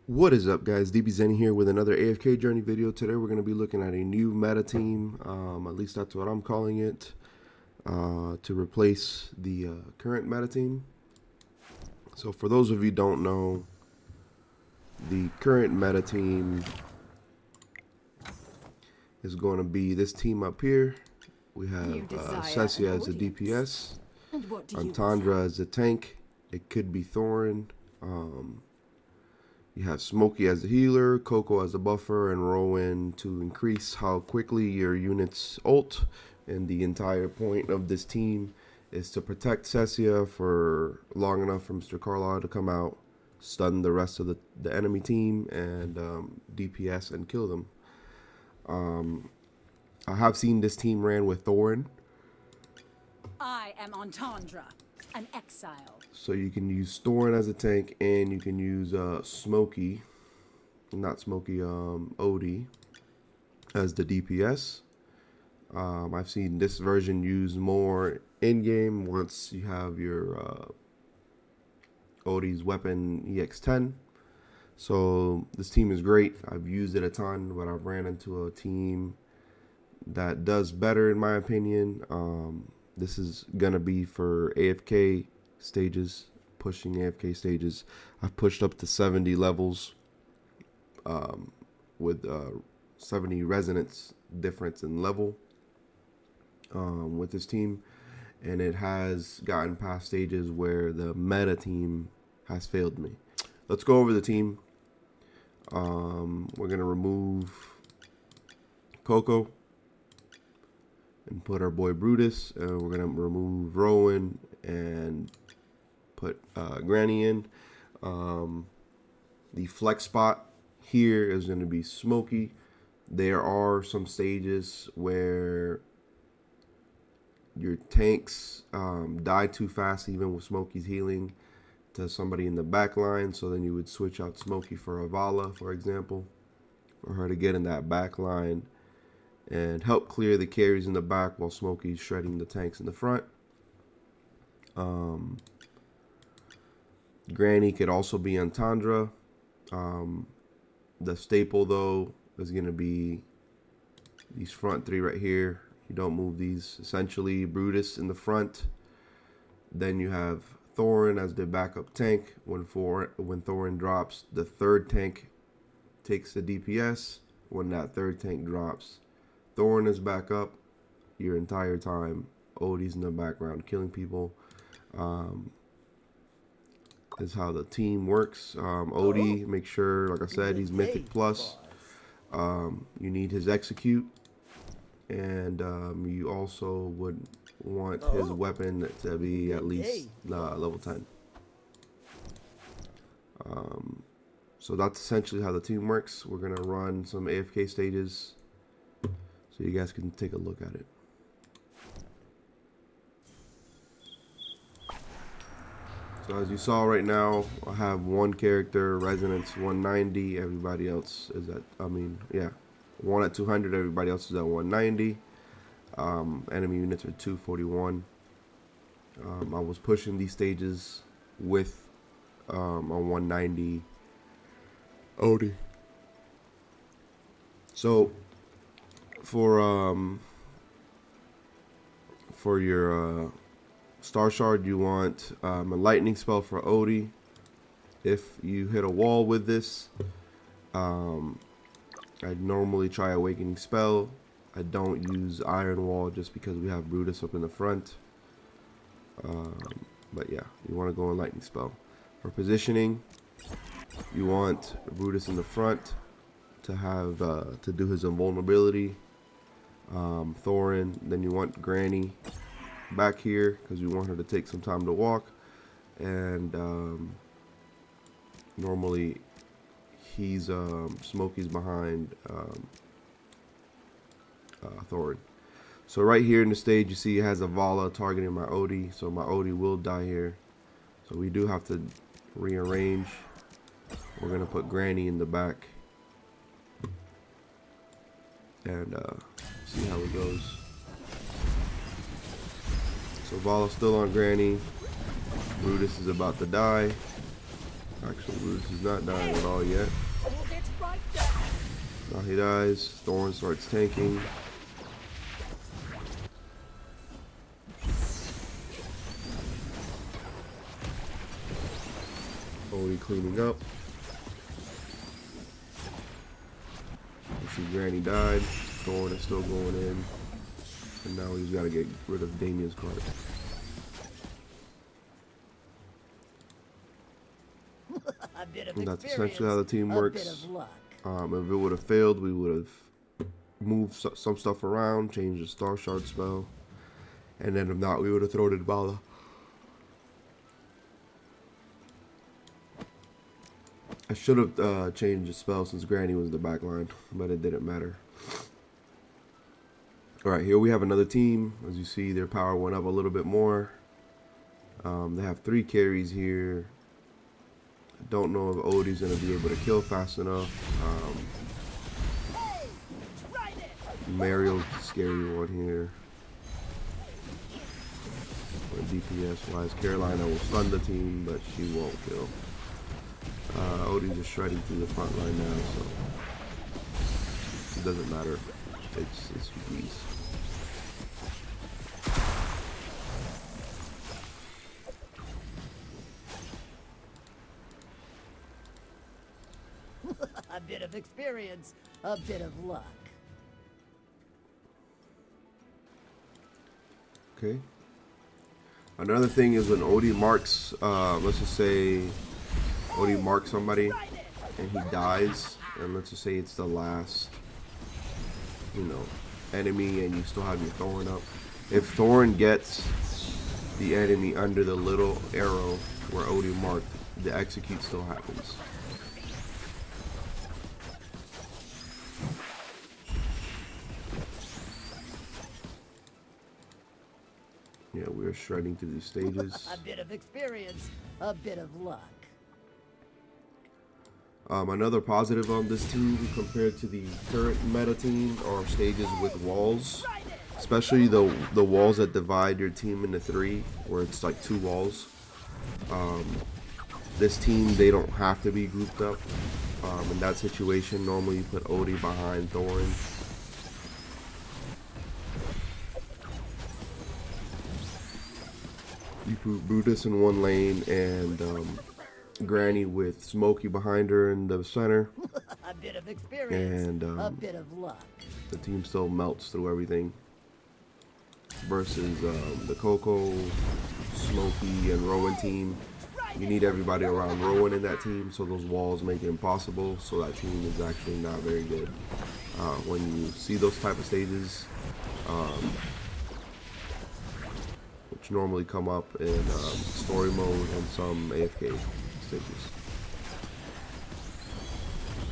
What is up, guys? DBZen here with another AFK journey video. Today we're going to be looking at a new meta team, at least that's what I'm calling it, to replace the current meta team. So for those of you who don't know, the current meta team is going to be this team up here. We have Cecia as a DPS, Antandra as a tank, it could be Thorin. You have Smokey as a healer, Coco as a buffer, and Rowan to increase how quickly your units ult. And the entire point of this team is to protect Cecia for long enough for Mr. Carlisle to come out, stun the rest of the enemy team, and DPS and kill them. I have seen this team ran with Thorin. I am Antandra, an exile. So you can use Thorin as a tank, and you can use Odie as the DPS. I've seen this version used more in-game once you have your Odie's weapon EX10. So this team is great. I've used it a ton, but I've ran into a team that does better in my opinion. This is gonna be for AFK stages, pushing AFK stages. I've pushed up to 70 levels with 70 resonance difference in level with this team, and it has gotten past stages where the meta team has failed me. Let's go over the team. We're gonna remove Coco and put our boy Brutus, and we're gonna remove Rowan and put Granny in. The flex spot here is going to be Smokey. There are some stages where your tanks die too fast, even with Smokey's healing, to somebody in the back line. So then you would switch out Smokey for Avala, for example, for her to get in that back line and help clear the carries in the back while Smokey's shredding the tanks in the front. Granny could also be Antandra. The staple, though, is going to be these front three right here. You don't move these. Essentially, Brutus in the front. Then you have Thorin as the backup tank. When Thorin drops, the third tank takes the DPS. When that third tank drops, Thorin is back up your entire time. Odie's in the background killing people. Is how the team works. Odie, make sure, like I said, he's Mythic Plus. You need his execute, and you also would want his weapon to be at least level 10. So that's essentially how the team works. We're gonna run some AFK stages so you guys can take a look at it. So as you saw right now, I have one character, Resonance 190. Everybody else is at, one at 200. Everybody else is at 190. Enemy units are 241. I was pushing these stages with a 190 Odie. So for your Star Shard, you want a lightning spell for Odie. If you hit a wall with this, I'd normally try Awakening Spell. I don't use Iron Wall just because we have Brutus up in the front. But yeah, you want to go on Lightning Spell. For positioning, you want Brutus in the front to have to do his invulnerability. Thorin, then you want Granny back here because you want her to take some time to walk, and normally he's Smokey's behind Thorin. So right here in the stage, you see it has Avala targeting my Odie, so my Odie will die here. So we do have to rearrange. We're gonna put Granny in the back and see how it goes. So Vala's still on Granny. Brutus is about to die. Actually, Bruce is not dying at all yet. Now he dies. Thorn starts tanking. Odie cleaning up. You see Granny died. Thorn is still going in. And now he's got to get rid of Damien's card. And that's essentially how the team works. If it would have failed, we would have moved some stuff around, changed the Star Shard spell, and then if not, we would have thrown in Bala. I should have changed the spell since Granny was in the back line, but it didn't matter. Alright, here we have another team. As you see, their power went up a little bit more. They have 3 carries here. I don't know if Odie's going to be able to kill fast enough. Mario's the scary one here. DPS wise, Carolina will stun the team, but she won't kill. Odie's just shredding through the front line now, so it doesn't matter. It's GG's. A bit of experience, a bit of luck. Okay. Another thing is when Odie marks, let's just say Odie marks somebody and he dies, and let's just say it's the last, enemy, and you still have your Thorn up. If Thorn gets the enemy under the little arrow where Odie marked, the execute still happens. Yeah, we're shredding through these stages. A bit of experience, a bit of luck. Another positive on this team compared to the current meta team are stages with walls, especially the walls that divide your team into 3, where it's like 2 walls. This team, they don't have to be grouped up. In that situation, normally you put Odie behind Thorn. You put Brutus in one lane and Granny with Smokey behind her in the center. A bit of experience, and a bit of luck. The team still melts through everything. Versus the Coco, Smokey, and Rowan team. You need everybody around Rowan in that team, so those walls make it impossible. So that team is actually not very good. When you see those type of stages, which normally come up in story mode and some AFK stages.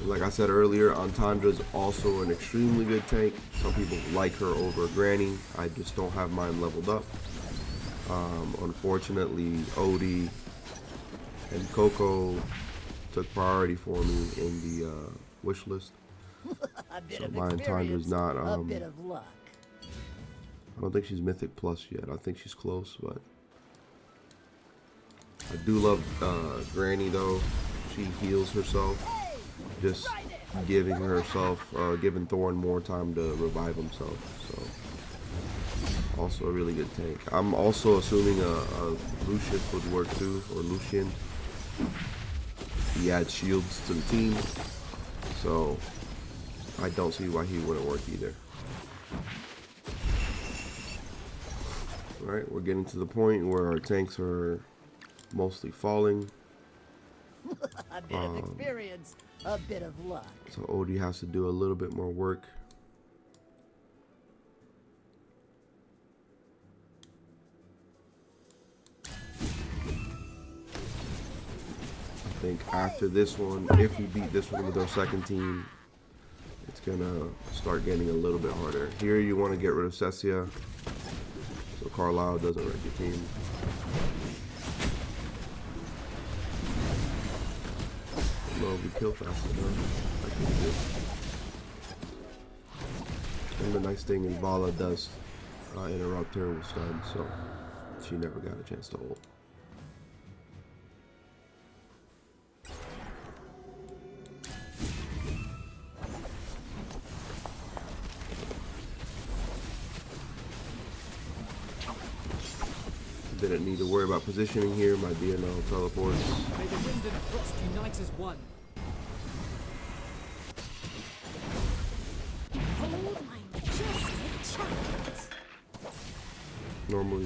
Like I said earlier, Antandra's also an extremely good tank. Some people like her over Granny. I just don't have mine leveled up. Unfortunately, Odie and Coco took priority for me in the wish list. So my Antandra's not. A bit of luck. I don't think she's Mythic Plus yet. I think she's close, but I do love Granny though. She heals herself, just giving Thorn more time to revive himself. So also a really good tank. I'm also assuming a Lucius would work too, or Lucian. He adds shields to the team, so I don't see why he wouldn't work either. Alright, we're getting to the point where our tanks are mostly falling. A bit of experience, a bit of luck. So Odie has to do a little bit more work. I think after this one, if we beat this one with our second team, it's gonna start getting a little bit harder. Here you want to get rid of Cecia, so Carlisle doesn't wreck your team. Well, we kill fast enough. I think we did. And the nice thing is Vala does interrupt her with stun, so she never got a chance to ult. Didn't need to worry about positioning here. My DNO teleports. May the wind and frost unite as one. Hold my majestic challenge. Normally